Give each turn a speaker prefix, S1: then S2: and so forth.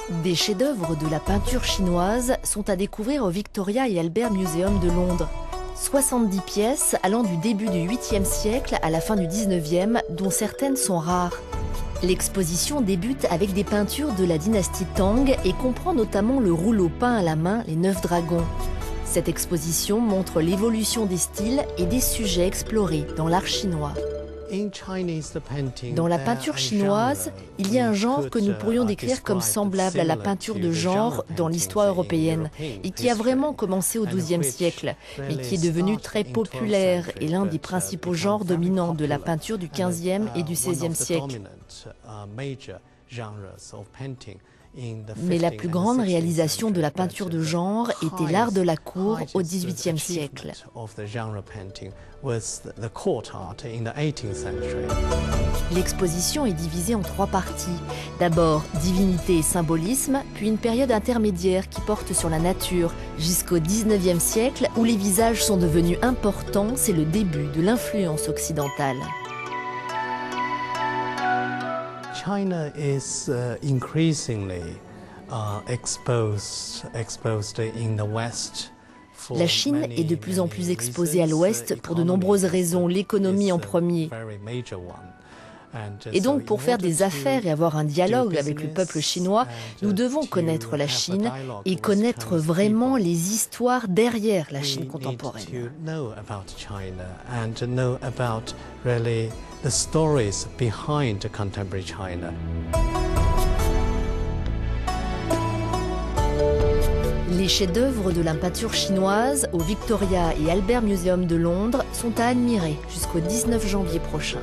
S1: Des chefs-d'œuvre de la peinture chinoise sont à découvrir au Victoria et Albert Museum de Londres. 70 pièces allant du début du 8e siècle à la fin du 19e, dont certaines sont rares. L'exposition débute avec des peintures de la dynastie Tang et comprend notamment le rouleau peint à la main Les 9 dragons. Cette exposition montre l'évolution des styles et des sujets explorés dans l'art chinois. Dans la peinture chinoise, il y a un genre que nous pourrions décrire comme semblable à la peinture de genre dans l'histoire européenne et qui a vraiment commencé au XIIe siècle, mais qui est devenu très populaire et l'un des principaux genres dominants de la peinture du XVe et du XVIe siècle. Mais la plus grande réalisation de la peinture de genre était l'art de la cour au XVIIIe siècle. L'exposition est divisée en 3 parties. D'abord, divinité et symbolisme, puis une période intermédiaire qui porte sur la nature, jusqu'au XIXe siècle où les visages sont devenus importants, c'est le début de l'influence occidentale.
S2: China is increasingly exposed in the West.
S1: La Chine est de plus en plus exposée à l'Ouest pour de nombreuses raisons, l'économie en premier. Et donc pour faire des affaires et avoir un dialogue avec le peuple chinois, nous devons connaître la Chine et connaître vraiment les histoires derrière la Chine contemporaine. Les chefs-d'œuvre de la peinture chinoise au Victoria et Albert Museum de Londres sont à admirer jusqu'au 19 janvier prochain.